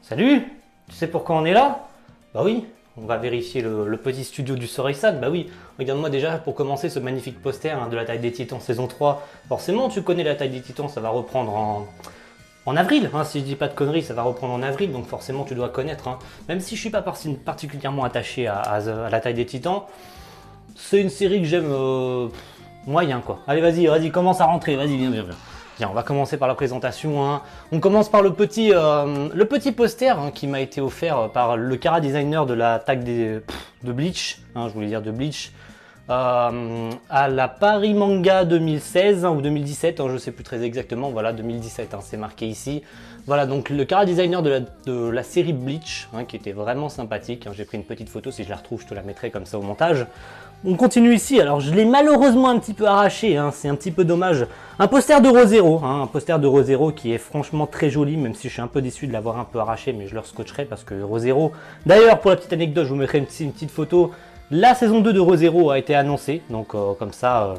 Salut! Tu sais pourquoi on est là? Bah oui, on va vérifier le petit studio du Soresan. Bah oui, regarde-moi déjà pour commencer ce magnifique poster de la taille des Titans saison 3. Forcément, tu connais la taille des Titans, ça va reprendre en avril, si je dis pas de conneries, ça va reprendre en avril, donc forcément tu dois connaître. Même si je suis pas particulièrement attaché à la taille des Titans, c'est une série que j'aime moyen quoi. Allez vas-y, commence à rentrer, vas-y, viens. Bien, on va commencer par la présentation. On commence par le petit poster qui m'a été offert par le Cara designer de la tag de Bleach, je voulais dire de Bleach, à la Paris Manga 2016 ou 2017, je ne sais plus très exactement, voilà 2017, c'est marqué ici. Voilà donc le Cara designer de la série Bleach, qui était vraiment sympathique. J'ai pris une petite photo, si je la retrouve je te la mettrai comme ça au montage. On continue ici, alors je l'ai malheureusement un petit peu arraché, c'est un petit peu dommage. Un poster de Re:Zero, un poster de Re:Zero qui est franchement très joli, même si je suis un peu déçu de l'avoir un peu arraché, mais je le scotcherai parce que Re:Zero... D'ailleurs, pour la petite anecdote, je vous mettrai une petite photo. La saison 2 de Re:Zero a été annoncée, donc comme ça,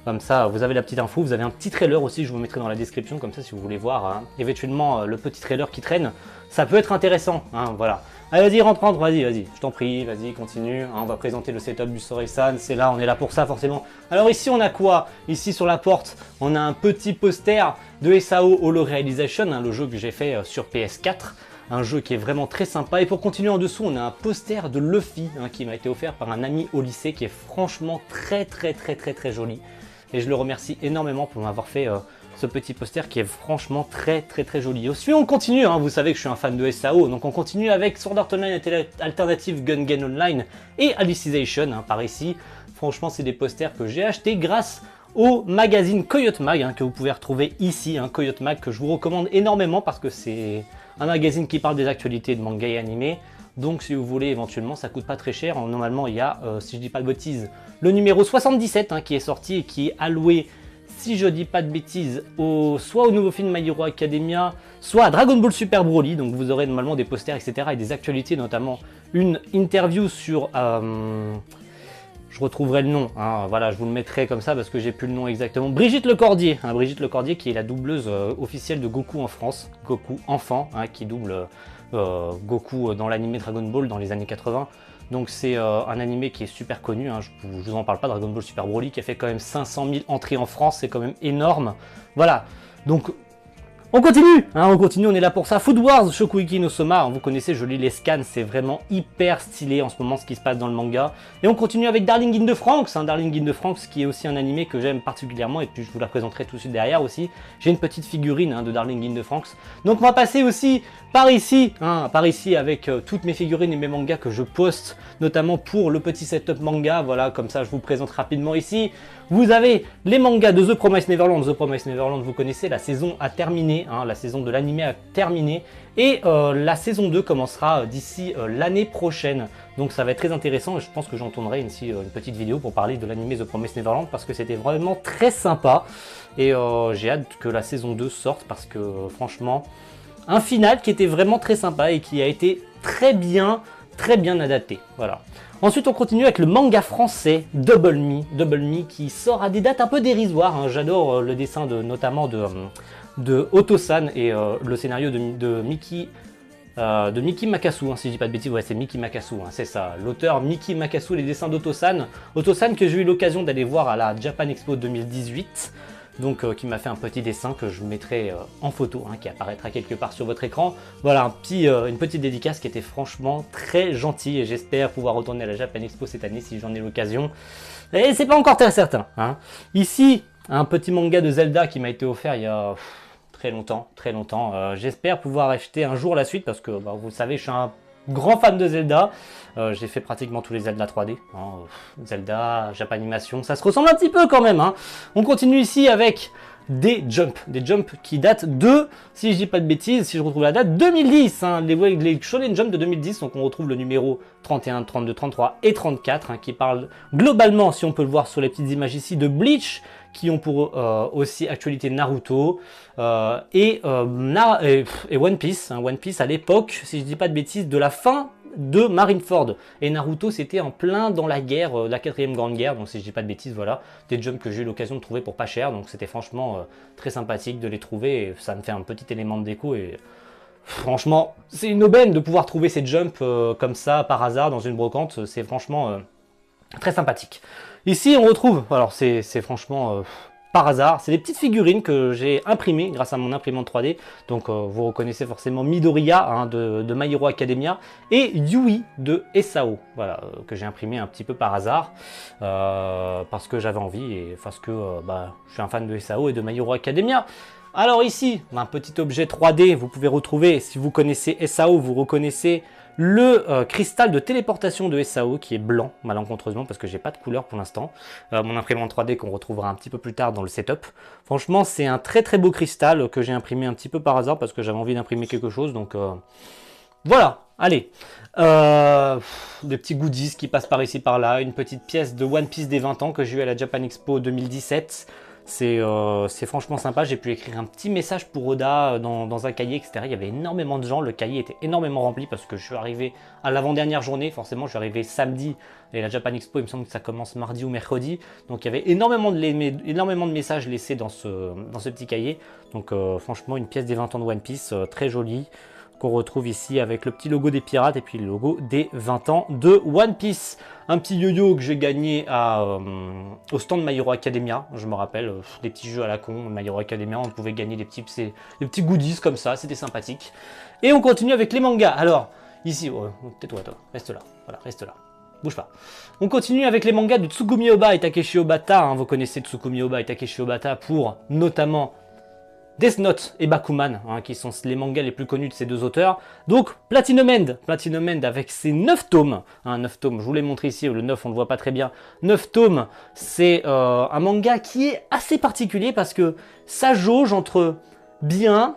vous avez la petite info. Vous avez un petit trailer aussi, je vous mettrai dans la description, comme ça si vous voulez voir éventuellement le petit trailer qui traîne, ça peut être intéressant, voilà. Allez, vas-y, rentre, vas-y, je t'en prie, vas-y, continue. On va présenter le setup du Soresan, c'est là, on est là pour ça forcément. Alors ici, on a quoi? Ici, sur la porte, on a un petit poster de SAO Holo Realization, le jeu que j'ai fait sur PS4. Un jeu qui est vraiment très sympa. Et pour continuer en dessous, on a un poster de Luffy qui m'a été offert par un ami au lycée qui est franchement très joli. Et je le remercie énormément pour m'avoir fait ce petit poster qui est franchement très joli. Ensuite, on continue, vous savez que je suis un fan de SAO, donc on continue avec Sword Art Online Alternative Gun Game Online et Alicization par ici. Franchement, c'est des posters que j'ai achetés grâce au magazine Coyote Mag que vous pouvez retrouver ici, Coyote Mag que je vous recommande énormément parce que c'est un magazine qui parle des actualités de manga et animé. Donc si vous voulez éventuellement, ça coûte pas très cher. Normalement, il y a, si je dis pas de bêtises, le numéro 77 qui est sorti et qui est alloué, si je dis pas de bêtises, soit au nouveau film My Hero Academia, soit à Dragon Ball Super Broly. Donc vous aurez normalement des posters, etc. et des actualités, notamment une interview sur... je retrouverai le nom, voilà, je vous le mettrai comme ça parce que j'ai plus le nom exactement. Brigitte Lecordier, Brigitte Lecordier qui est la doubleuse officielle de Goku en France, Goku enfant, qui double Goku dans l'animé Dragon Ball dans les années 80. Donc c'est un animé qui est super connu, je vous en parle pas, Dragon Ball Super Broly qui a fait quand même 500 000 entrées en France, c'est quand même énorme. Voilà, donc... On continue, on est là pour ça. Food Wars Shokuiki no Soma, vous connaissez, je lis les scans, c'est vraiment hyper stylé en ce moment ce qui se passe dans le manga. Et on continue avec Darling in the Franxx, Darling in the Franxx qui est aussi un animé que j'aime particulièrement et puis je vous la présenterai tout de suite derrière aussi. J'ai une petite figurine de Darling in the Franxx. Donc on va passer aussi par ici, avec toutes mes figurines et mes mangas que je poste, notamment pour le petit setup manga, voilà, comme ça je vous présente rapidement ici. Vous avez les mangas de The Promised Neverland. The Promised Neverland, vous connaissez, la saison a terminé, la saison de l'animé a terminé. Et la saison 2 commencera d'ici l'année prochaine. Donc ça va être très intéressant et je pense que j'en tournerai ici une petite vidéo pour parler de l'animé The Promised Neverland parce que c'était vraiment très sympa. Et j'ai hâte que la saison 2 sorte parce que franchement, un final qui était vraiment très sympa et qui a été très bien adapté. Voilà. Ensuite, on continue avec le manga français Double Me qui sort à des dates un peu dérisoires. J'adore le dessin notamment de Otto-san et le scénario de Miki Makasu, si je dis pas de bêtises, ouais c'est Miki Makasu, c'est ça, l'auteur Miki Makasu, les dessins d'Otto-san. Otto-san que j'ai eu l'occasion d'aller voir à la Japan Expo 2018. Donc qui m'a fait un petit dessin que je mettrai en photo, qui apparaîtra quelque part sur votre écran. Voilà, une petite dédicace qui était franchement très gentille et j'espère pouvoir retourner à la Japan Expo cette année si j'en ai l'occasion. Et c'est pas encore très certain. Ici, un petit manga de Zelda qui m'a été offert il y a très longtemps. J'espère pouvoir acheter un jour la suite parce que vous savez, je suis un grand fan de Zelda. J'ai fait pratiquement tous les Zelda 3D. Zelda, Japanimation, ça se ressemble un petit peu quand même. On continue ici avec des jumps qui datent de, si je dis pas de bêtises, si je retrouve la date, 2010. Les Shonen Jump de 2010, donc on retrouve le numéro 31, 32, 33 et 34 qui parlent globalement, si on peut le voir sur les petites images ici, de Bleach, qui ont pour aussi actualité Naruto et One Piece. One Piece à l'époque, si je dis pas de bêtises, de la fin de Marineford. Et Naruto, c'était en plein dans la guerre, la 4e grande guerre, donc si je dis pas de bêtises, voilà. Des jumps que j'ai eu l'occasion de trouver pour pas cher, donc c'était franchement très sympathique de les trouver, et ça me fait un petit élément de déco, et Franchement, c'est une aubaine de pouvoir trouver ces jumps comme ça par hasard dans une brocante. C'est franchement très sympathique. Ici, on retrouve, alors c'est franchement par hasard, c'est des petites figurines que j'ai imprimées grâce à mon imprimante 3D. Donc vous reconnaissez forcément Midoriya hein, de My Hero Academia et Yui de SAO, voilà, que j'ai imprimé un petit peu par hasard parce que j'avais envie et parce que je suis un fan de SAO et de My Hero Academia. Alors ici, un petit objet 3D, vous pouvez retrouver, si vous connaissez SAO, vous reconnaissez le cristal de téléportation de SAO qui est blanc, malencontreusement, parce que j'ai pas de couleur pour l'instant. Mon imprimante 3D qu'on retrouvera un petit peu plus tard dans le setup. Franchement, c'est un très très beau cristal que j'ai imprimé un petit peu par hasard parce que j'avais envie d'imprimer quelque chose, donc voilà, allez. Des petits goodies qui passent par ici par là, une petite pièce de One Piece des 20 ans que j'ai eu à la Japan Expo 2017. C'est franchement sympa, j'ai pu écrire un petit message pour Oda dans un cahier, etc. Il y avait énormément de gens, le cahier était énormément rempli parce que je suis arrivé à l'avant-dernière journée, forcément je suis arrivé samedi, et la Japan Expo il me semble que ça commence mardi ou mercredi, donc il y avait énormément de messages laissés dans ce petit cahier, donc franchement une pièce des 20 ans de One Piece, très jolie, qu'on retrouve ici avec le petit logo des pirates et puis le logo des 20 ans de One Piece. Un petit yo-yo que j'ai gagné au stand My Hero Academia, je me rappelle, des petits jeux à la con, My Hero Academia, on pouvait gagner des petits goodies comme ça, c'était sympathique. Et on continue avec les mangas. Alors, ici, tais-toi, toi, reste là, voilà, reste là. Bouge pas. On continue avec les mangas de Tsugumi Ohba et Takeshi Obata. Hein. Vous connaissez Tsugumi Ohba et Takeshi Obata pour notamment Death Note et Bakuman, hein, qui sont les mangas les plus connus de ces deux auteurs. Donc, Platinum End avec ses 9 tomes. Hein, 9 tomes, je vous l'ai montré ici, le 9 on ne le voit pas très bien. 9 tomes, c'est un manga qui est assez particulier parce que ça jauge entre bien,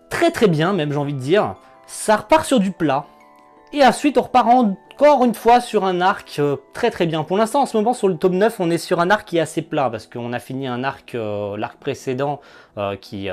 très très bien même j'ai envie de dire. Ça repart sur du plat. Et ensuite, on repart encore une fois sur un arc très très bien. Pour l'instant, en ce moment, sur le tome 9, on est sur un arc qui est assez plat parce qu'on a fini un arc, l'arc précédent qui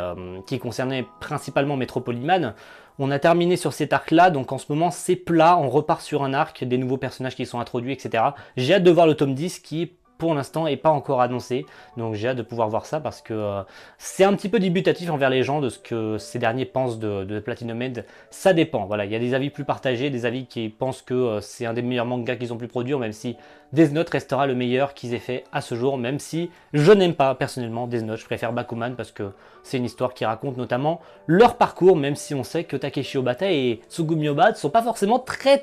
concernait principalement Metropoliman. On a terminé sur cet arc-là, donc en ce moment, c'est plat. On repart sur un arc, des nouveaux personnages qui sont introduits, etc. J'ai hâte de voir le tome 10 qui pour l'instant n'est pas encore annoncé, donc j'ai hâte de pouvoir voir ça parce que c'est un petit peu dubitatif envers les gens de ce que ces derniers pensent de Platinum End. Ça dépend, voilà, il y a des avis plus partagés, des avis qui pensent que c'est un des meilleurs mangas qu'ils ont pu produire, même si Death Note restera le meilleur qu'ils aient fait à ce jour, même si je n'aime pas personnellement Death Note, je préfère Bakuman parce que c'est une histoire qui raconte notamment leur parcours, même si on sait que Takeshi Obata et Tsugumi Ohba ne sont pas forcément très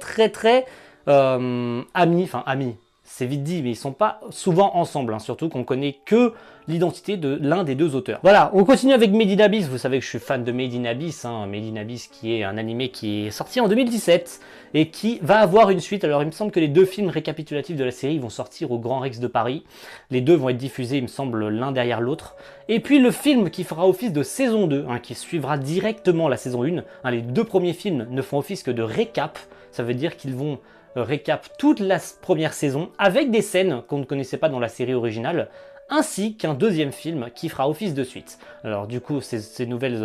amis. C'est vite dit, mais ils sont pas souvent ensemble, hein, surtout qu'on connaît que l'identité de l'un des deux auteurs. Voilà, on continue avec Made in Abyss. Vous savez que je suis fan de Made in Abyss, hein, Made in Abyss qui est un animé qui est sorti en 2017 et qui va avoir une suite. Alors il me semble que les deux films récapitulatifs de la série vont sortir au Grand Rex de Paris. Les deux vont être diffusés, il me semble, l'un derrière l'autre. Et puis le film qui fera office de saison 2, hein, qui suivra directement la saison 1. Hein, les deux premiers films ne font office que de récap. Ça veut dire qu'ils vont récap toute la première saison avec des scènes qu'on ne connaissait pas dans la série originale, ainsi qu'un deuxième film qui fera office de suite. Alors du coup, ces nouvelles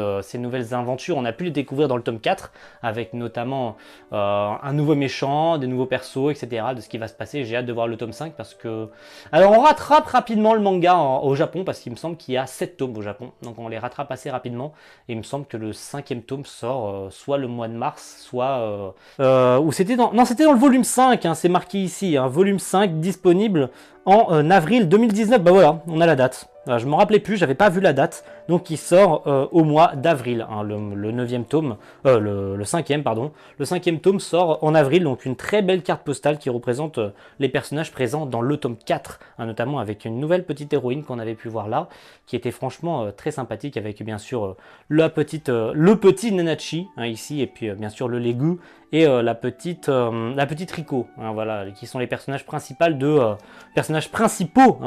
aventures, on a pu les découvrir dans le tome 4, avec notamment un nouveau méchant, des nouveaux persos, etc., de ce qui va se passer. J'ai hâte de voir le tome 5 parce que... Alors on rattrape rapidement le manga au Japon, parce qu'il me semble qu'il y a 7 tomes au Japon, donc on les rattrape assez rapidement, et il me semble que le 5e tome sort soit le mois de mars, soit... ou c'était dans... Non, c'était dans le volume 5, hein, c'est marqué ici, hein, volume 5 disponible en avril 2019, bah voilà, on a la date. Voilà, je me rappelais plus, j'avais pas vu la date, donc il sort au mois d'avril, hein, le 9e tome, le 5e pardon, le 5e tome sort en avril, donc une très belle carte postale qui représente les personnages présents dans le tome 4, hein, notamment avec une nouvelle petite héroïne qu'on avait pu voir là, qui était franchement très sympathique, avec bien sûr le petit Nanachi, hein, ici, et puis bien sûr le Legu, et la petite Riko, hein, voilà, qui sont les personnages principaux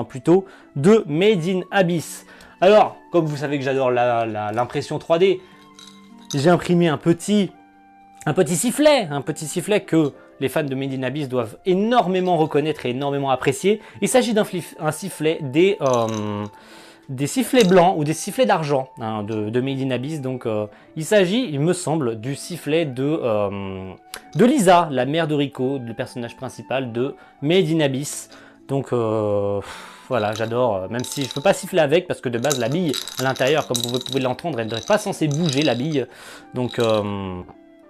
plutôt de Made in Abyss. Alors, comme vous savez que j'adore l'impression 3D, j'ai imprimé un petit sifflet que les fans de Made in Abyss doivent énormément reconnaître et énormément apprécier. Il s'agit d'un sifflet des sifflets blancs ou des sifflets d'argent, hein, de Made in Abyss. Donc il s'agit, il me semble, du sifflet de Lisa, la mère de Riko, le personnage principal de Made in Abyss. Donc voilà, j'adore, même si je ne peux pas siffler avec, parce que de base, la bille à l'intérieur, comme vous pouvez l'entendre, elle n'est pas censée bouger, la bille. Donc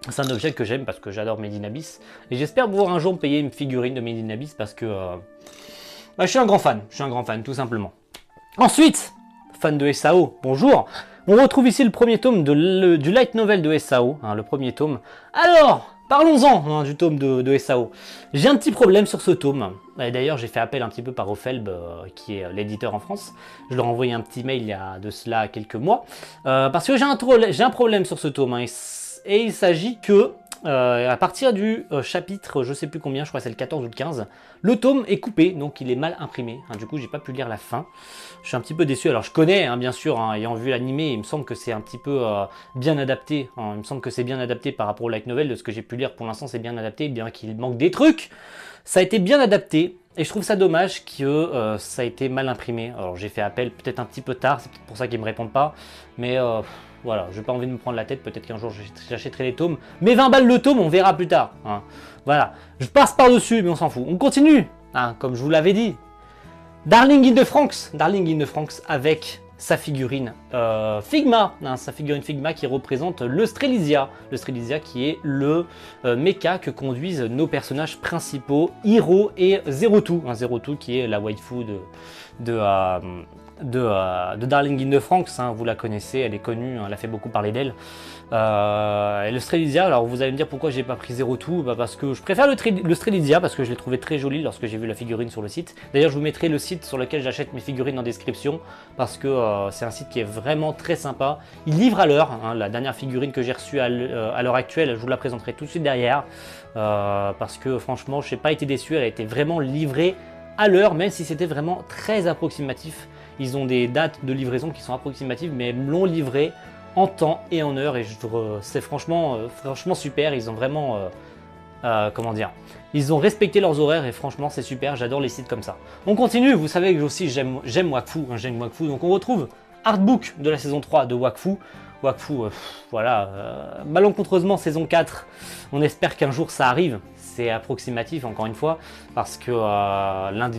c'est un objet que j'aime parce que j'adore Made in Abyss. Et j'espère pouvoir un jour me payer une figurine de Made in Abyss parce que bah, je suis un grand fan, tout simplement. Ensuite, fan de SAO, bonjour. On retrouve ici le premier tome du light novel de SAO, hein, le premier tome. Alors, parlons-en hein, du tome de SAO. J'ai un petit problème sur ce tome. D'ailleurs, j'ai fait appel un petit peu par Ofelb, qui est l'éditeur en France. Je leur ai envoyé un petit mail il y a de cela quelques mois. Parce que j'ai un problème sur ce tome. Hein, et il s'agit que, à partir du chapitre, je sais plus combien, je crois que c'est le 14 ou le 15, le tome est coupé, donc il est mal imprimé. Hein, du coup, j'ai pas pu lire la fin. Je suis un petit peu déçu. Alors, je connais, hein, bien sûr, hein, ayant vu l'animé, il me semble que c'est un petit peu bien adapté. Hein, il me semble que c'est bien adapté par rapport au light novel. De ce que j'ai pu lire, pour l'instant, c'est bien adapté, bien qu'il manque des trucs. Ça a été bien adapté. Et je trouve ça dommage que ça a été mal imprimé. Alors, j'ai fait appel peut-être un petit peu tard, c'est peut-être pour ça qu'ils me répondent pas. Mais voilà, j'ai pas envie de me prendre la tête. Peut-être qu'un jour, j'achèterai les tomes. Mais 20 balles le tome, on verra plus tard. Hein. Voilà, je passe par-dessus, mais on s'en fout. On continue, hein, comme je vous l'avais dit. Darling in the Franxx avec sa figurine Figma, hein, sa figurine Figma qui représente le Strelitzia qui est le mecha que conduisent nos personnages principaux, Hiro et Zero-Two, hein, Zero-Two qui est la waifu de Darling in the Franxx, hein, vous la connaissez, elle est connue, hein, elle a fait beaucoup parler d'elle. Et le Strelitzia, alors vous allez me dire pourquoi j'ai pas pris Zero-Two, bah parce que je préfère le Strelitzia parce que je l'ai trouvé très joli lorsque j'ai vu la figurine sur le site. D'ailleurs je vous mettrai le site sur lequel j'achète mes figurines en description parce que c'est un site qui est vraiment très sympa. Il livre à l'heure, hein, la dernière figurine que j'ai reçue à l'heure actuelle, je vous la présenterai tout de suite derrière parce que franchement je n'ai pas été déçu, elle a été vraiment livrée à l'heure, même si c'était vraiment très approximatif. Ils ont des dates de livraison qui sont approximatives mais me l'ont livré en temps et en heure et c'est franchement super. Ils ont vraiment comment dire, ils ont respecté leurs horaires et franchement c'est super, j'adore les sites comme ça. On continue, vous savez que aussi j'aime Wakfu, hein, donc on retrouve Artbook de la saison 3 de Wakfu. Voilà, malencontreusement saison 4, on espère qu'un jour ça arrive. C'est approximatif encore une fois parce que l'un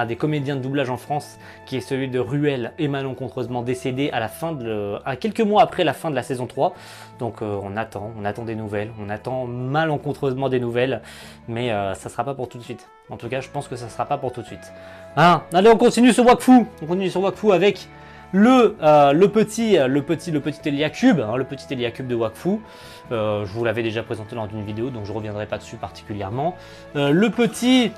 des comédiens de doublage en France, qui est celui de Ruel, est malencontreusement décédé à quelques mois après la fin de la saison 3. Donc on attend des nouvelles, on attend malencontreusement des nouvelles, mais ça sera pas pour tout de suite. En tout cas, je pense que ça sera pas pour tout de suite. Hein, allez, on continue sur Wakfu. Avec le petit Eliacube, hein, le petit Eliacube de Wakfu. Je vous l'avais déjà présenté lors d'une vidéo, donc je ne reviendrai pas dessus particulièrement. Le petit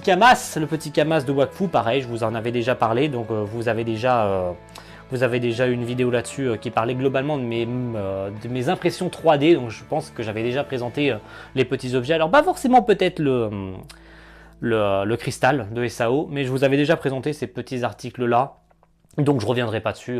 Kamas de Wakfu, pareil, je vous en avais déjà parlé, donc vous avez déjà une vidéo là-dessus qui parlait globalement de mes impressions 3D, donc je pense que j'avais déjà présenté les petits objets. Alors pas forcément peut-être le cristal de SAO, mais je vous avais déjà présenté ces petits articles-là. Donc je reviendrai pas dessus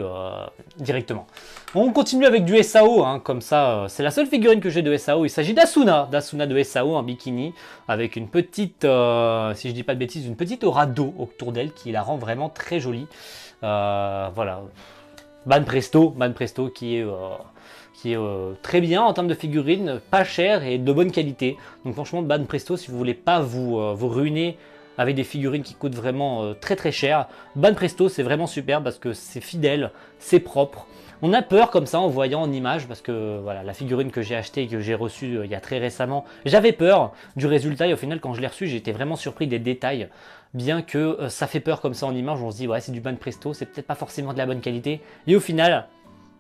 directement. On continue avec du SAO, hein, comme ça, c'est la seule figurine que j'ai de SAO. Il s'agit d'Asuna de SAO en bikini, avec une petite, si je dis pas de bêtises, une petite aura d'eau autour d'elle qui la rend vraiment très jolie. Voilà, Banpresto qui est très bien en termes de figurines, pas cher et de bonne qualité. Donc franchement, Banpresto, si vous voulez pas vous ruiner avec des figurines qui coûtent vraiment très très cher, Banpresto c'est vraiment super parce que c'est fidèle, c'est propre. On a peur comme ça en voyant en image parce que voilà, la figurine que j'ai achetée et que j'ai reçue il y a très récemment, j'avais peur du résultat et au final quand je l'ai reçue j'étais vraiment surpris des détails. Bien que ça fait peur comme ça en image, on se dit ouais c'est du Banpresto, c'est peut-être pas forcément de la bonne qualité et au final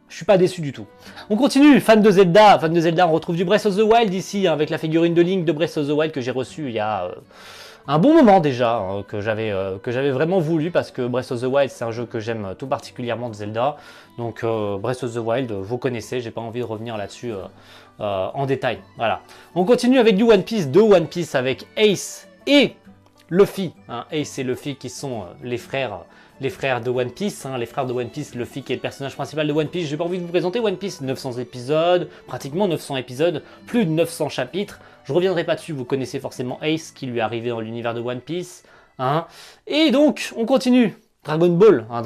je suis pas déçu du tout. On continue, fan de Zelda, on retrouve du Breath of the Wild ici, hein, avec la figurine de Link de Breath of the Wild que j'ai reçue il y a un bon moment déjà, hein, que j'avais vraiment voulu parce que Breath of the Wild c'est un jeu que j'aime tout particulièrement de Zelda. Donc Breath of the Wild, vous connaissez, j'ai pas envie de revenir là-dessus en détail. Voilà. On continue avec du One Piece, avec Ace et Luffy. Hein. Ace et Luffy qui sont les frères de One Piece, hein, les frères de One Piece, Luffy qui est le personnage principal de One Piece. J'ai pas envie de vous présenter One Piece, 900 épisodes, pratiquement 900 épisodes, plus de 900 chapitres. Je reviendrai pas dessus, vous connaissez forcément Ace qui lui est arrivé dans l'univers de One Piece. Hein. Et donc, on continue. Dragon Ball, hein,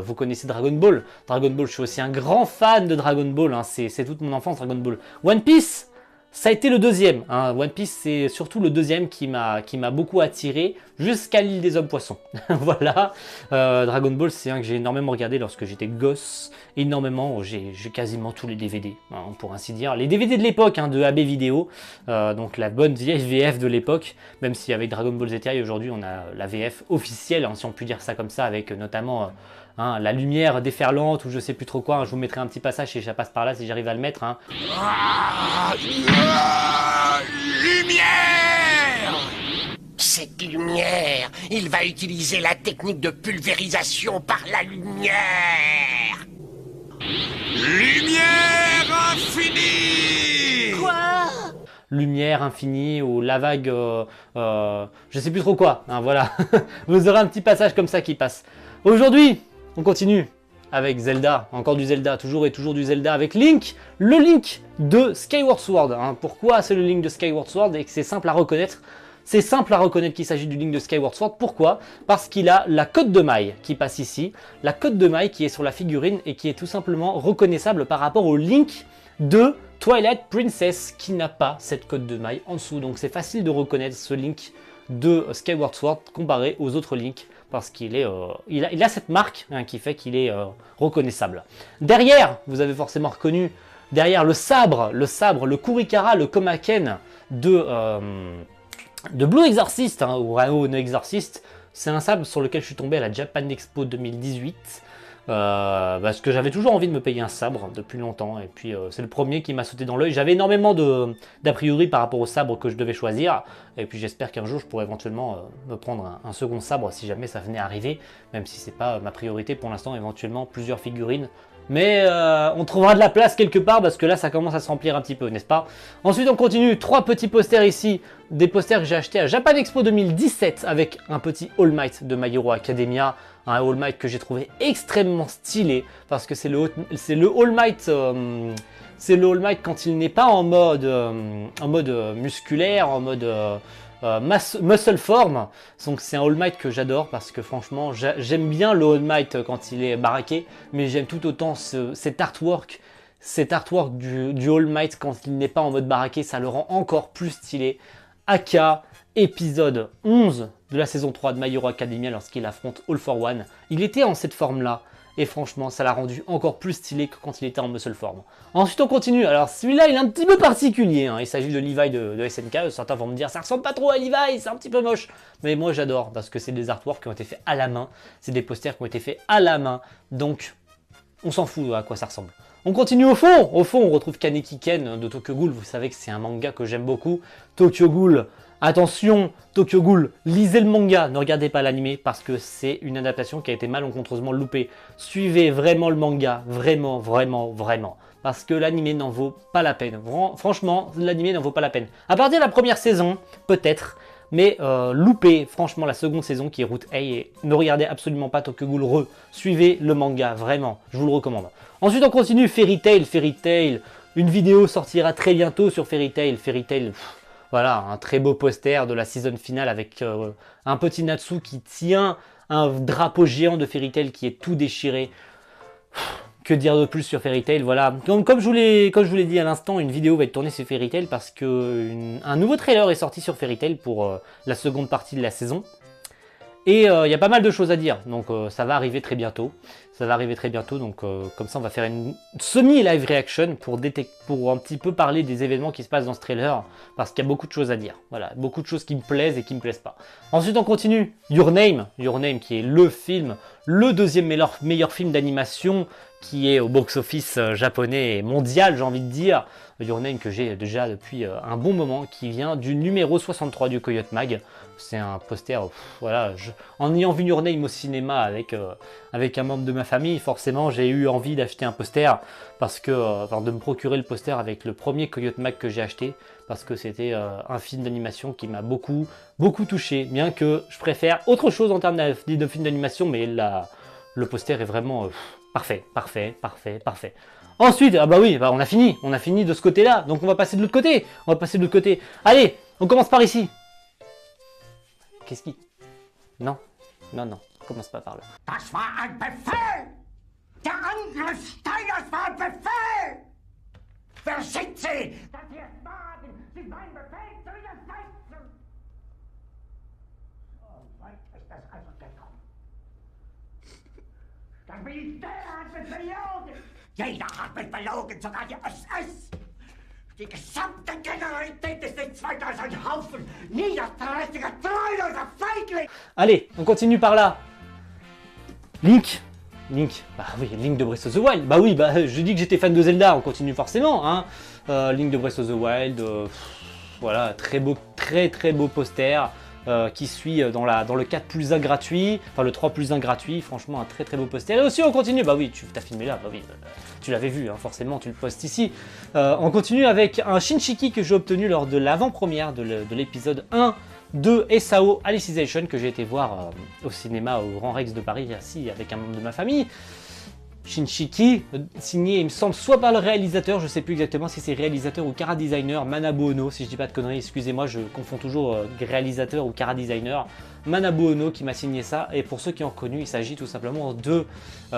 vous connaissez Dragon Ball. Je suis aussi un grand fan de Dragon Ball, hein, c'est toute mon enfance Dragon Ball. One Piece, Ça a été le deuxième. Hein. One Piece, c'est surtout le deuxième qui m'a beaucoup attiré jusqu'à l'île des hommes poissons. Voilà. Dragon Ball, c'est un que j'ai énormément regardé lorsque j'étais gosse. Énormément. J'ai quasiment tous les DVD, hein, pour ainsi dire. Les DVD de l'époque, hein, de AB Vidéo. Donc la bonne vieille VF de l'époque. Même si avec Dragon Ball Z aujourd'hui, on a la VF officielle, hein, si on peut dire ça comme ça, avec notamment... Hein, la lumière déferlante ou je sais plus trop quoi, hein, je vous mettrai un petit passage si ça passe par là, si j'arrive à le mettre. Hein. Lumière! Cette lumière, il va utiliser la technique de pulvérisation par la lumière! Lumière infinie! Quoi? Lumière infinie ou la vague, je sais plus trop quoi, hein, voilà. Vous aurez un petit passage comme ça qui passe. Aujourd'hui, on continue avec Zelda, encore du Zelda, toujours et toujours du Zelda avec Link, le Link de Skyward Sword. Hein. Pourquoi c'est le Link de Skyward Sword et que c'est simple à reconnaître? C'est simple à reconnaître qu'il s'agit du Link de Skyward Sword. Pourquoi? Parce qu'il a la cote de maille qui passe ici, la cote de maille qui est sur la figurine et qui est tout simplement reconnaissable par rapport au Link de Twilight Princess qui n'a pas cette cote de maille en dessous. Donc c'est facile de reconnaître ce Link de Skyward Sword comparé aux autres Link parce qu'il est, il a cette marque, hein, qui fait qu'il est reconnaissable. Derrière, vous avez forcément reconnu, derrière le sabre, le Kurikara, le Komaken de Blue Exorcist, hein, ou Rao no Exorcist. C'est un sabre sur lequel je suis tombé à la Japan Expo 2018. Parce que j'avais toujours envie de me payer un sabre depuis longtemps et puis c'est le premier qui m'a sauté dans l'œil. J'avais énormément d'a priori par rapport au sabre que je devais choisir et puis j'espère qu'un jour je pourrai éventuellement me prendre un second sabre si jamais ça venait à arriver, même si c'est pas ma priorité pour l'instant, éventuellement plusieurs figurines. Mais on trouvera de la place quelque part parce que là ça commence à se remplir un petit peu, n'est-ce pas? Ensuite on continue, 3 petits posters ici, des posters que j'ai achetés à Japan Expo 2017 avec un petit All Might de My Hero Academia, un All Might que j'ai trouvé extrêmement stylé parce que c'est le All Might, c'est le All Might quand il n'est pas en mode musculaire, en mode muscle form. Donc c'est un All Might que j'adore parce que franchement j'aime bien le All Might quand il est baraqué, mais j'aime tout autant cet artwork du All Might quand il n'est pas en mode baraqué, ça le rend encore plus stylé. Aka, épisode 11 de la saison 3 de My Hero Academia lorsqu'il affronte All for One. Il était en cette forme là et franchement ça l'a rendu encore plus stylé que quand il était en muscle form. Ensuite on continue, alors celui-là il est un petit peu particulier, hein. Il s'agit de Levi de SNK, certains vont me dire ça ressemble pas trop à Levi, c'est un petit peu moche. Mais moi j'adore parce que c'est des artworks qui ont été faits à la main, c'est des posters qui ont été faits à la main, donc on s'en fout à quoi ça ressemble. On continue au fond on retrouve Kaneki Ken de Tokyo Ghoul, vous savez que c'est un manga que j'aime beaucoup. Tokyo Ghoul, attention, Tokyo Ghoul, lisez le manga, ne regardez pas l'anime parce que c'est une adaptation qui a été malencontreusement loupée. Suivez vraiment le manga, vraiment, parce que l'anime n'en vaut pas la peine. Franchement, l'anime n'en vaut pas la peine. À partir de la première saison, peut-être, mais loupez franchement la seconde saison qui est Route A et ne regardez absolument pas Tokyo Ghoul suivez le manga, vraiment, je vous le recommande. Ensuite on continue, Fairy Tail, une vidéo sortira très bientôt sur Fairy Tail, voilà, un très beau poster de la saison finale avec un petit Natsu qui tient un drapeau géant de Fairy Tail qui est tout déchiré. Que dire de plus sur Fairy Tail, voilà. Comme je vous l'ai dit à l'instant, une vidéo va être tournée sur Fairy Tail parce que un nouveau trailer est sorti sur Fairy Tail pour la seconde partie de la saison. Et il y a pas mal de choses à dire, donc ça va arriver très bientôt. Donc comme ça on va faire une semi-live reaction pour un petit peu parler des événements qui se passent dans ce trailer, parce qu'il y a beaucoup de choses à dire. Voilà, beaucoup de choses qui me plaisent et qui me plaisent pas. Ensuite on continue, Your Name qui est le film, le deuxième meilleur film d'animation qui est au box-office japonais et mondial, j'ai envie de dire. Your Name que j'ai déjà depuis un bon moment, qui vient du numéro 63 du Coyote Mag. C'est un poster, voilà, en ayant vu Your Name au cinéma avec un membre de ma famille, forcément j'ai eu envie d'acheter un poster, parce que, de me procurer le poster avec le premier Coyote Mag que j'ai acheté, parce que c'était un film d'animation qui m'a beaucoup touché, bien que je préfère autre chose en termes de film d'animation, mais là, le poster est vraiment parfait. Ensuite, ah bah oui, on a fini de ce côté-là, donc on va passer de l'autre côté. Allez, on commence par ici. Qu'est-ce qui... Non, on commence pas par là. Das war ein Befehl! Der Angriffsteil, das war ein Befehl! Wer sind Sie? Das hier ist Wagen! mein Befehl zu widersetzen! So weit ist es also gekommen. Das Militär hat mich belogen! Jeder hat mich belogen, sogar die SS! Die gesamte Generalität ist nichts weiter als ein Haufen niederträchtiger, treuloser Feigling! Allez, on continue par là. Link, bah oui, Link de Breath of the Wild. Bah oui, bah je dis que j'étais fan de Zelda, on continue forcément, hein. Link de Breath of the Wild, voilà, très beau poster qui suit dans le 4+1 gratuit, enfin le 3+1 gratuit, franchement un très beau poster. Et aussi on continue, bah oui, tu t'as filmé là, bah oui, tu l'avais vu, hein, forcément tu le postes ici. On continue avec un Shinshiki que j'ai obtenu lors de l'avant-première de l'épisode 1 de SAO Alicization que j'ai été voir au cinéma au Grand Rex de Paris, ainsi avec un membre de ma famille. Shinshiki, signé il me semble soit par le réalisateur, je sais plus exactement si c'est réalisateur ou cara designer, Manabu Ono, si je dis pas de conneries, excusez-moi, je confonds toujours réalisateur ou cara designer. Manabu Ono qui m'a signé ça, et pour ceux qui ont reconnu, il s'agit tout simplement de,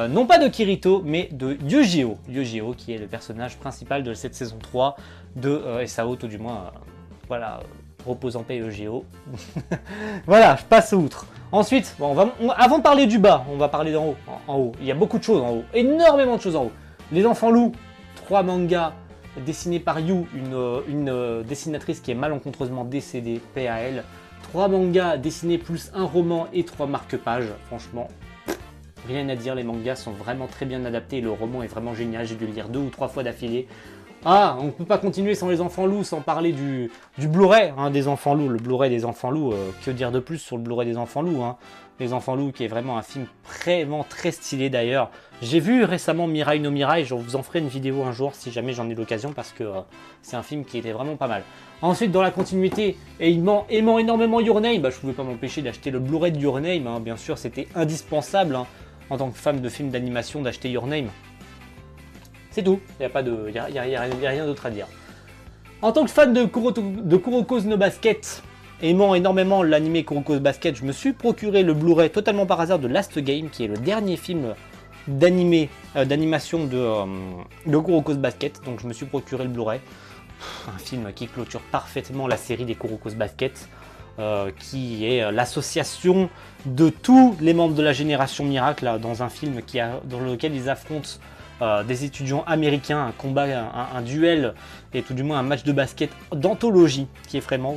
non pas de Kirito, mais de Yujiro. Yujiro qui est le personnage principal de cette saison 3 de SAO, tout du moins, voilà, repose en paix Yujiro. Voilà, je passe outre. Ensuite, bon, avant de parler du bas, on va parler d'en haut. En haut, il y a beaucoup de choses en haut, énormément de choses en haut. Les Enfants Loups, 3 mangas dessinés par Yu, une dessinatrice qui est malencontreusement décédée, paix à elle. 3 mangas dessinés plus un roman et 3 marque-pages. Franchement, rien à dire, les mangas sont vraiment très bien adaptés. Le roman est vraiment génial, j'ai dû le lire 2 ou 3 fois d'affilée. Ah, on ne peut pas continuer sans les Enfants Loups, sans parler du Blu-ray hein, des Enfants Loups, le Blu-ray des Enfants Loups, que dire de plus sur le Blu-ray des Enfants Loups hein. Les Enfants Loups qui est vraiment un film vraiment très stylé d'ailleurs. J'ai vu récemment Mirai no Mirai, je vous en ferai une vidéo un jour si jamais j'en ai l'occasion parce que c'est un film qui était vraiment pas mal. Ensuite dans la continuité, aimant énormément Your Name, bah, je ne pouvais pas m'empêcher d'acheter le Blu-ray de Your Name, hein. Bien sûr c'était indispensable hein, en tant que fan de films d'animation d'acheter Your Name. C'est tout, il n'y a rien d'autre à dire. En tant que fan de Kuroko's no Basket, aimant énormément l'anime Kuroko's Basket, je me suis procuré le Blu-ray totalement par hasard de Last Game, qui est le dernier film d'animation de Kuroko's Basket. Donc je me suis procuré le Blu-ray. Un film qui clôture parfaitement la série des Kuroko's Basket, qui est l'association de tous les membres de la génération Miracle là, dans un film dans lequel ils affrontent des étudiants américains, un combat, un duel et tout du moins un match de basket d'anthologie qui est vraiment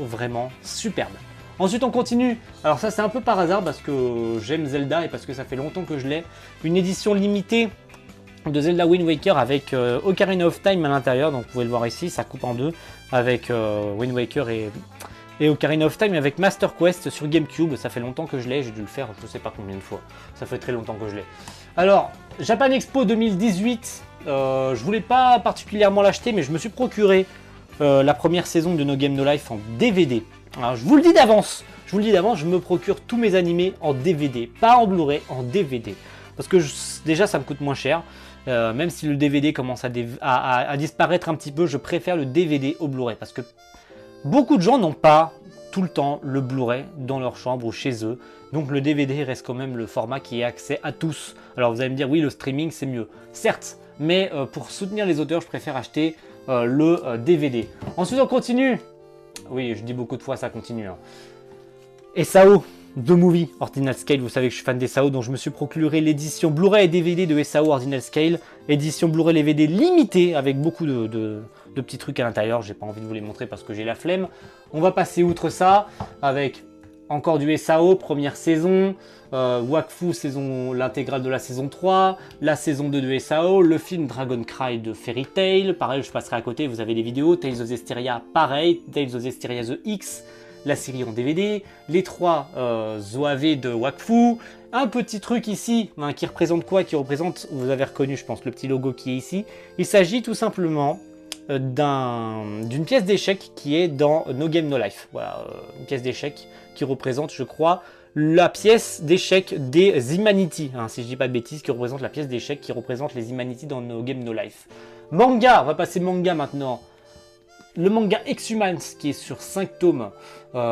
superbe. Ensuite on continue, alors ça c'est un peu par hasard parce que j'aime Zelda et parce que ça fait longtemps que je l'ai, une édition limitée de Zelda Wind Waker avec Ocarina of Time à l'intérieur, donc vous pouvez le voir ici, ça coupe en deux avec Wind Waker et Ocarina of Time avec Master Quest sur GameCube. Ça fait longtemps que je l'ai, j'ai dû le faire je sais pas combien de fois, ça fait très longtemps que je l'ai. Alors, Japan Expo 2018, je voulais pas particulièrement l'acheter, mais je me suis procuré la première saison de No Game No Life en DVD. Alors, je vous le dis d'avance, je me procure tous mes animés en DVD, pas en Blu-ray, en DVD. Parce que déjà, ça me coûte moins cher. Même si le DVD commence à disparaître un petit peu, je préfère le DVD au Blu-ray. Parce que beaucoup de gens n'ont pas tout le temps le Blu-ray dans leur chambre ou chez eux. Donc le DVD reste quand même le format qui est accès à tous. Alors vous allez me dire, oui, le streaming c'est mieux. Certes, mais pour soutenir les auteurs, je préfère acheter le DVD. Ensuite, on continue. Oui, je dis beaucoup de fois, ça continue. Hein. SAO, The Movie, Ordinal Scale. Vous savez que je suis fan des SAO, donc je me suis procuré l'édition Blu-ray et DVD de SAO Ordinal Scale. Édition Blu-ray DVD limitée avec beaucoup de petits trucs à l'intérieur. J'ai pas envie de vous les montrer parce que j'ai la flemme. On va passer outre ça avec encore du SAO, première saison, Wakfu, l'intégrale de la saison 3, la saison 2 de SAO, le film Dragon Cry de Fairy Tail, pareil je passerai à côté, vous avez des vidéos, Tales of Zestiria, pareil, Tales of Zestiria The X, la série en DVD, les 3 Zoave de Wakfu, un petit truc ici, hein, qui représente quoi? Qui représente, vous avez reconnu je pense le petit logo qui est ici, il s'agit tout simplement d'une pièce d'échec qui est dans No Game No Life. Voilà, une pièce d'échec qui représente, je crois, la pièce d'échec des Humanity, hein, si je dis pas de bêtises, qui représente la pièce d'échec qui représente les Humanity dans No Game No Life. Manga, on va passer manga maintenant. Le manga Exhumans qui est sur 5 tomes,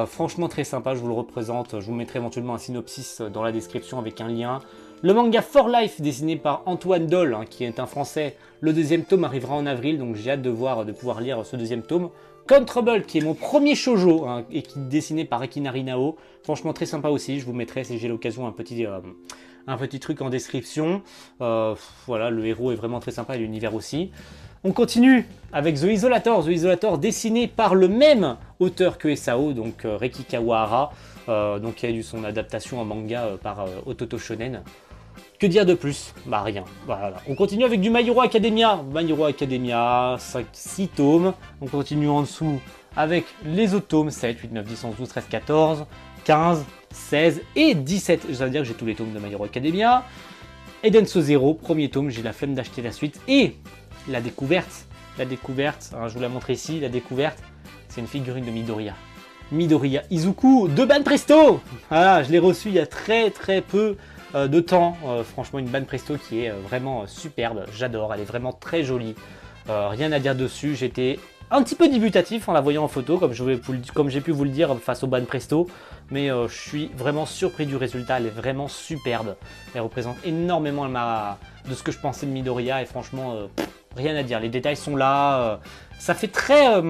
franchement très sympa, je vous le représente, je vous mettrai éventuellement un synopsis dans la description avec un lien. Le manga For Life, dessiné par Antoine Doll, hein, qui est un Français. Le deuxième tome arrivera en avril, donc j'ai hâte de pouvoir lire ce deuxième tome. Come Trouble, qui est mon premier shoujo, hein, et qui est dessiné par Akinari Nao. Franchement, très sympa aussi. Je vous mettrai, si j'ai l'occasion, un petit truc en description. Voilà, le héros est vraiment très sympa et l'univers aussi. On continue avec The Isolator. The Isolator, dessiné par le même auteur que SAO, donc Reiki Kawahara, donc qui a eu son adaptation en manga par Ototo Shonen. Que dire de plus? Bah rien. Voilà. On continue avec du My Hero Academia. My Hero Academia, 6 tomes. On continue en dessous avec les autres tomes, 7, 8, 9, 10, 11, 12, 13, 14, 15, 16 et 17. Ça veut dire que j'ai tous les tomes de My Hero Academia. Edenso Zero, premier tome, j'ai la flemme d'acheter la suite. Et la découverte, hein, je vous la montre ici, la découverte, c'est une figurine de Midoriya. Midoriya Izuku de Ban Presto. Voilà, je l'ai reçu il y a très peu de temps. Franchement, une Ban Presto qui est vraiment superbe. J'adore, elle est vraiment très jolie. Rien à dire dessus. J'étais un petit peu débutatif en la voyant en photo, comme j'ai pu vous le dire face au Ban Presto. Mais je suis vraiment surpris du résultat. Elle est vraiment superbe. Elle représente énormément de ce que je pensais de Midoriya. Et franchement, rien à dire. Les détails sont là. Ça fait très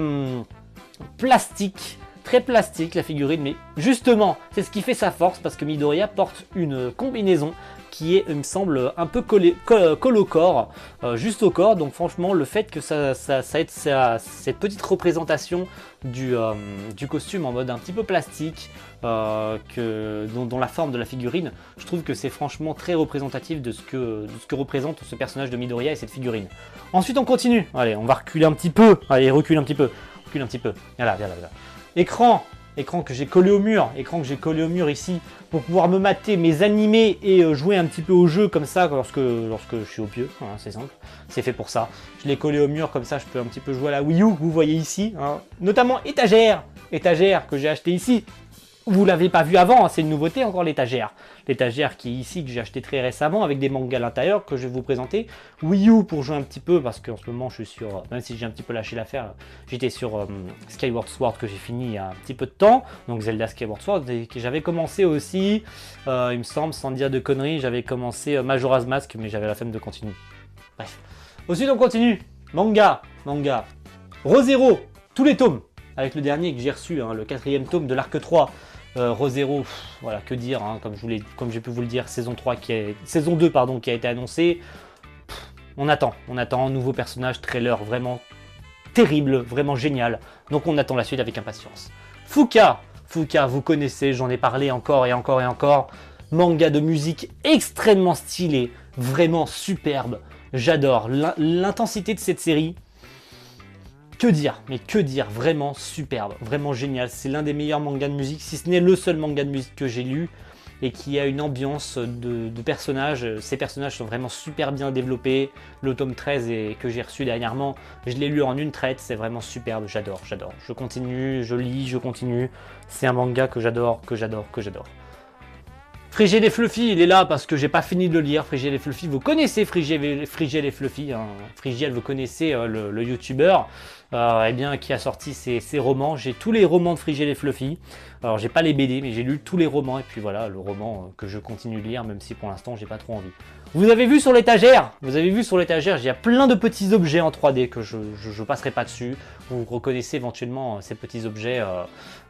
plastique. Très plastique la figurine, mais justement, c'est ce qui fait sa force parce que Midoriya porte une combinaison qui est, il me semble, un peu colle au corps, juste au corps. Donc franchement, le fait que ça ait cette petite représentation du costume en mode un petit peu plastique, dans la forme de la figurine, je trouve que c'est franchement très représentatif de ce que représente ce personnage de Midoriya et cette figurine. Ensuite, on continue. Allez, on va reculer un petit peu. Allez, recule un petit peu. Recule un petit peu. Viens là. Écran que j'ai collé au mur, ici pour pouvoir me mater mes animés et jouer un petit peu au jeu comme ça lorsque je suis au pieu, hein, c'est simple, c'est fait pour ça. Je l'ai collé au mur comme ça, je peux un petit peu jouer à la Wii U, vous voyez ici, hein. Notamment étagère que j'ai acheté ici. Vous l'avez pas vu avant, hein, c'est une nouveauté encore l'étagère. L'étagère qui est ici, que j'ai acheté très récemment avec des mangas à l'intérieur que je vais vous présenter. Wii U pour jouer un petit peu parce qu'en ce moment je suis sur, même si j'ai un petit peu lâché l'affaire, j'étais sur Skyward Sword que j'ai fini il y a un petit peu de temps. Donc Zelda Skyward Sword, et que j'avais commencé aussi, il me semble, sans dire de conneries, j'avais commencé Majora's Mask mais j'avais la flemme de continuer. Bref. Ensuite on continue. Manga. Re:Zero, tous les tomes. Avec le dernier que j'ai reçu, hein, le 4e tome de l'arc 3. Re:Zero, voilà, que dire, hein, comme j'ai pu vous le dire, saison 2 pardon, qui a été annoncée. On attend un nouveau personnage, trailer vraiment terrible, vraiment génial. Donc on attend la suite avec impatience. Fuka, vous connaissez, j'en ai parlé encore et encore. Manga de musique extrêmement stylé, vraiment superbe. J'adore l'intensité de cette série. Que dire, vraiment superbe, vraiment génial. C'est l'un des meilleurs mangas de musique, si ce n'est le seul manga de musique que j'ai lu et qui a une ambiance de personnages. Ces personnages sont vraiment super bien développés. Le tome 13 que j'ai reçu dernièrement, je l'ai lu en une traite, c'est vraiment superbe, j'adore. Je continue, je lis, je continue. C'est un manga que j'adore. Frigel et Fluffy, il est là parce que j'ai pas fini de le lire. Frigel et Fluffy, vous connaissez Frigel et Fluffy, hein. Frigel, vous connaissez le youtubeur qui a sorti ses romans. J'ai tous les romans de Frigel et Fluffy. Alors j'ai pas les BD, mais j'ai lu tous les romans et puis voilà le roman que je continue de lire, même si pour l'instant j'ai pas trop envie. Vous avez vu sur l'étagère, il y a plein de petits objets en 3D que je passerai pas dessus. Vous reconnaissez éventuellement ces petits objets.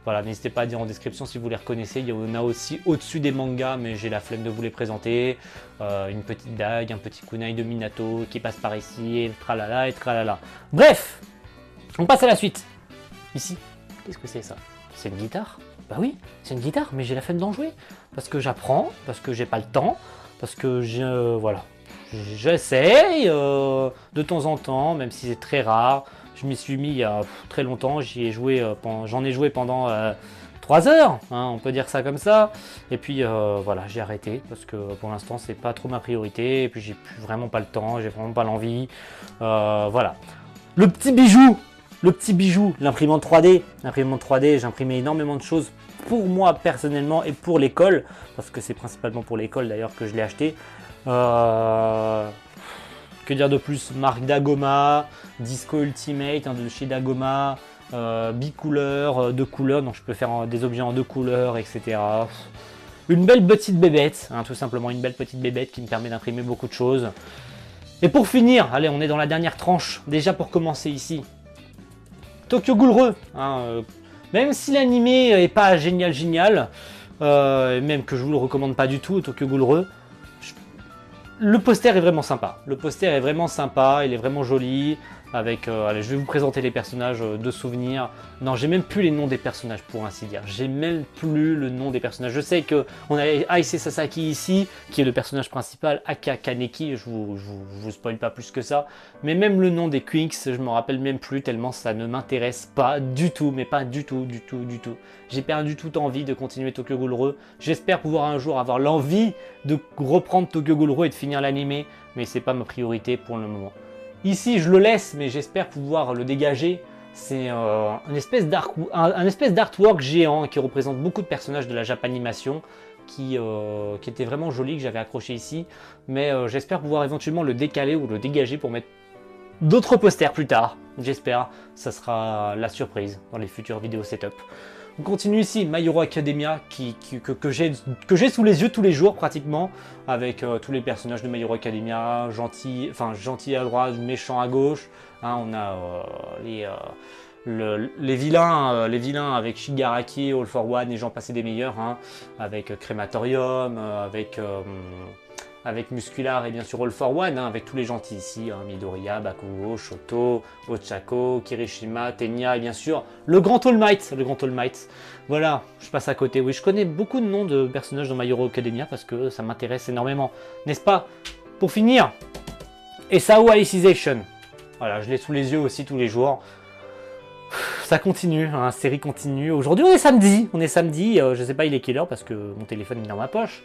Voilà, n'hésitez pas à dire en description si vous les reconnaissez. Il y en a aussi au-dessus des mangas, mais j'ai la flemme de vous les présenter. Une petite dague, un petit kunai de Minato qui passe par ici, et tralala et tralala. Bref, on passe à la suite. Ici, qu'est-ce que c'est ça? C'est une guitare? Bah oui, c'est une guitare, mais j'ai la flemme d'en jouer. Parce que j'apprends, parce que j'ai pas le temps, parce que voilà. J'essaye de temps en temps, même si c'est très rare. Je m'y suis mis il y a très longtemps, j'en ai joué pendant 3 heures, hein, on peut dire ça comme ça. Et puis voilà, j'ai arrêté parce que pour l'instant c'est pas trop ma priorité. Et puis j'ai plus vraiment pas le temps, j'ai vraiment pas l'envie. Voilà. Le petit bijou, l'imprimante 3D. L'imprimante 3D, j'ai imprimé énormément de choses pour moi personnellement et pour l'école. Parce que c'est principalement pour l'école d'ailleurs que je l'ai acheté. Que dire de plus? Marque Dagoma, Disco Ultimate de chez Dagoma, bicouleur, 2 couleurs, donc je peux faire des objets en 2 couleurs, etc. Une belle petite bébête, hein, tout simplement une belle petite bébête qui me permet d'imprimer beaucoup de choses. Et pour finir, allez, on est dans la dernière tranche, déjà pour commencer ici. Tokyo Ghoul Re, même si l'animé est pas génial, même que je vous le recommande pas du tout, Tokyo Ghoul Re, le poster est vraiment sympa. Le poster est vraiment sympa, il est vraiment joli. Avec, allez, je vais vous présenter les personnages de souvenirs. Non, j'ai même plus les noms des personnages pour ainsi dire. J'ai même plus le nom des personnages. Je sais que on a Aise Sasaki ici, qui est le personnage principal, Aka Kaneki. Je vous spoil pas plus que ça. Mais même le nom des Quinks, je me rappelle même plus tellement ça ne m'intéresse pas du tout, mais pas du tout. J'ai perdu toute envie de continuer Tokyo Ghoul Re. J'espère pouvoir un jour avoir l'envie de reprendre Tokyo Ghoul Re et de finir l'animé, mais c'est pas ma priorité pour le moment. Ici, je le laisse, mais j'espère pouvoir le dégager. C'est un espèce d'artwork géant qui représente beaucoup de personnages de la Japanimation, qui était vraiment joli, que j'avais accroché ici. Mais j'espère pouvoir éventuellement le décaler ou le dégager pour mettre d'autres posters plus tard. J'espère, ça sera la surprise dans les futures vidéos setup. On continue ici, My Hero Academia, que j'ai sous les yeux tous les jours pratiquement, avec tous les personnages de My Hero Academia, gentil à droite, méchant à gauche. Hein, on a les vilains avec Shigaraki, All for One et j'en passais des meilleurs, hein, avec Crematorium, avec Muscular et bien sûr All for One, hein, avec tous les gentils ici, hein, Midoriya, Bakugo, Shoto, Ochako, Kirishima, Tenya et bien sûr le grand All Might. Voilà, je passe à côté. Oui, je connais beaucoup de noms de personnages dans My Hero Academia parce que ça m'intéresse énormément, n'est-ce pas? Pour finir, Esao Alicization. Voilà, je l'ai sous les yeux aussi tous les jours. Ça continue, hein, la série continue. Aujourd'hui, on est samedi. Je sais pas il est quelle heure parce que mon téléphone est dans ma poche.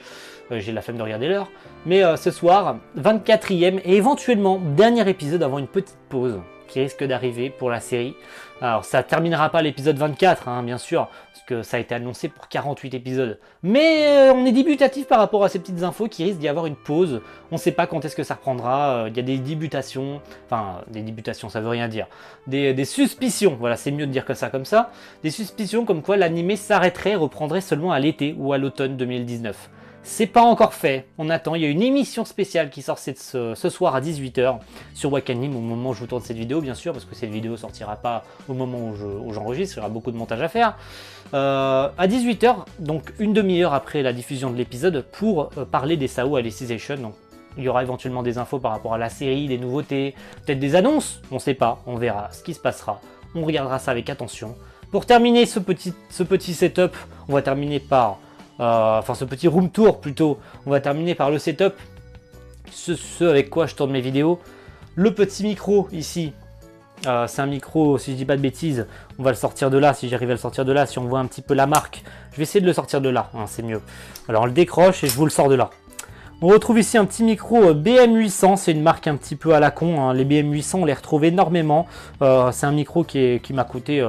J'ai la flemme de regarder l'heure. Mais ce soir, 24e et éventuellement dernier épisode avant une petite pause qui risque d'arriver pour la série. Alors, ça terminera pas l'épisode 24, hein, bien sûr, parce que ça a été annoncé pour 48 épisodes. Mais on est débutatif par rapport à ces petites infos qui risquent d'y avoir une pause. On ne sait pas quand est-ce que ça reprendra. Il y a des débutations, enfin, des débutations, ça veut rien dire. Des suspicions, voilà, c'est mieux de dire que ça comme ça. Des suspicions comme quoi l'animé s'arrêterait et reprendrait seulement à l'été ou à l'automne 2019. C'est pas encore fait, on attend, il y a une émission spéciale qui sort ce soir à 18 h sur Wakanim au moment où je vous tourne cette vidéo bien sûr, parce que cette vidéo sortira pas au moment où j'enregistre, il y aura beaucoup de montage à faire. À 18 h, donc une demi-heure après la diffusion de l'épisode, pour parler des Sao Alicization. Donc il y aura éventuellement des infos par rapport à la série, des nouveautés, peut-être des annonces, on sait pas, on verra ce qui se passera, on regardera ça avec attention. Pour terminer ce petit setup, on va terminer par... ce petit room tour plutôt, on va terminer par le setup, ce avec quoi je tourne mes vidéos. Le petit micro ici, c'est un micro, si je dis pas de bêtises, on va le sortir de là, si j'arrive à le sortir de là, si on voit un petit peu la marque, je vais essayer de le sortir de là, hein, c'est mieux. Alors on le décroche et je vous le sors de là. On retrouve ici un petit micro BM800, c'est une marque un petit peu à la con, hein. Les BM800 on les retrouve énormément, c'est un micro qui m'a coûté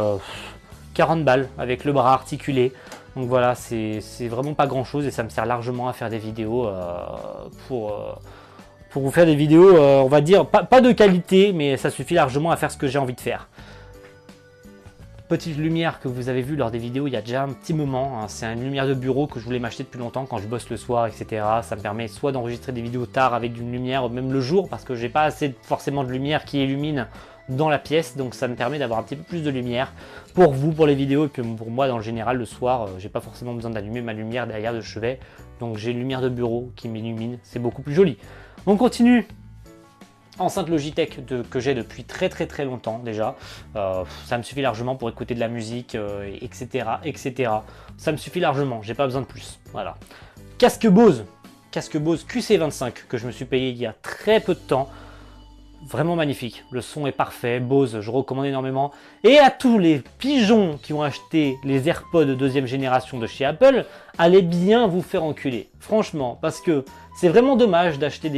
40 balles avec le bras articulé. Donc voilà, c'est vraiment pas grand chose et ça me sert largement à faire des vidéos pour vous faire des vidéos, on va dire, pas de qualité, mais ça suffit largement à faire ce que j'ai envie de faire. Petite lumière que vous avez vue lors des vidéos il y a déjà un petit moment, hein, c'est une lumière de bureau que je voulais m'acheter depuis longtemps quand je bosse le soir, etc. Ça me permet soit d'enregistrer des vidéos tard avec une lumière, même le jour, parce que j'ai pas assez forcément de lumière qui illumine dans la pièce, donc ça me permet d'avoir un petit peu plus de lumière pour vous, pour les vidéos, et puis pour moi dans le général le soir, j'ai pas forcément besoin d'allumer ma lumière derrière de chevet, donc j'ai une lumière de bureau qui m'illumine, c'est beaucoup plus joli. On continue. Enceinte Logitech que j'ai depuis très longtemps déjà, ça me suffit largement pour écouter de la musique, etc. Ça me suffit largement, j'ai pas besoin de plus, voilà. Casque Bose QC25 que je me suis payé il y a très peu de temps. Vraiment magnifique, le son est parfait, Bose, je recommande énormément. Et à tous les pigeons qui ont acheté les AirPods de deuxième génération de chez Apple, allez bien vous faire enculer, franchement, parce que c'est vraiment dommage d'acheter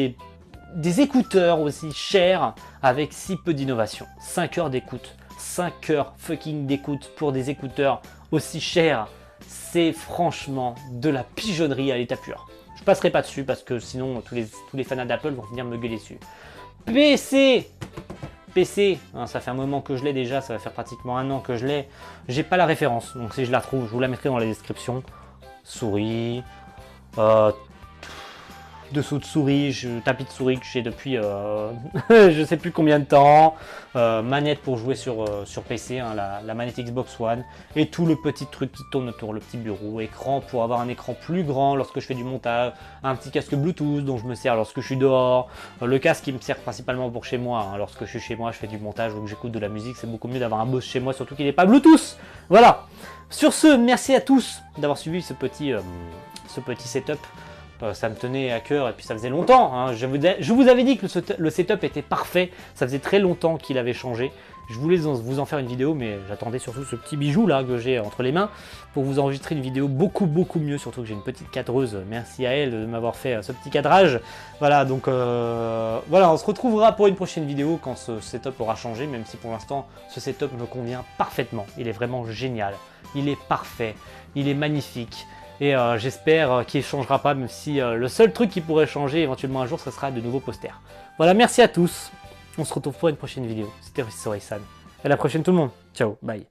des écouteurs aussi chers avec si peu d'innovation. 5 heures d'écoute, 5 heures fucking d'écoute pour des écouteurs aussi chers, c'est franchement de la pigeonnerie à l'état pur. Je passerai pas dessus parce que sinon tous les fans d'Apple vont venir me gueuler dessus. PC, hein, ça fait un moment que je l'ai déjà, ça va faire pratiquement un an que je l'ai. J'ai pas la référence, donc si je la trouve, je vous la mettrai dans la description. Souris, Dessous de souris, tapis de souris que j'ai depuis je sais plus combien de temps, manette pour jouer sur PC, hein, la manette Xbox One, et tout le petit truc qui tourne autour, le petit bureau, écran pour avoir un écran plus grand lorsque je fais du montage, un petit casque Bluetooth dont je me sers lorsque je suis dehors, le casque qui me sert principalement pour chez moi, hein, lorsque je suis chez moi, je fais du montage ou que j'écoute de la musique, c'est beaucoup mieux d'avoir un Bose chez moi, surtout qu'il n'est pas Bluetooth. Voilà. Sur ce, merci à tous d'avoir suivi ce petit setup. Ça me tenait à cœur et puis ça faisait longtemps. Hein. Je vous avais dit que le setup était parfait. Ça faisait très longtemps qu'il avait changé. Je voulais vous en faire une vidéo, mais j'attendais surtout ce petit bijou là que j'ai entre les mains pour vous enregistrer une vidéo beaucoup mieux. Surtout que j'ai une petite cadreuse. Merci à elle de m'avoir fait ce petit cadrage. Voilà, donc voilà, on se retrouvera pour une prochaine vidéo quand ce setup aura changé, même si pour l'instant ce setup me convient parfaitement. Il est vraiment génial. Il est parfait. Il est magnifique. Et j'espère qu'il ne changera pas, même si le seul truc qui pourrait changer éventuellement un jour, ce sera de nouveaux posters. Voilà, merci à tous. On se retrouve pour une prochaine vidéo. C'était Sorry-san. À la prochaine tout le monde. Ciao, bye.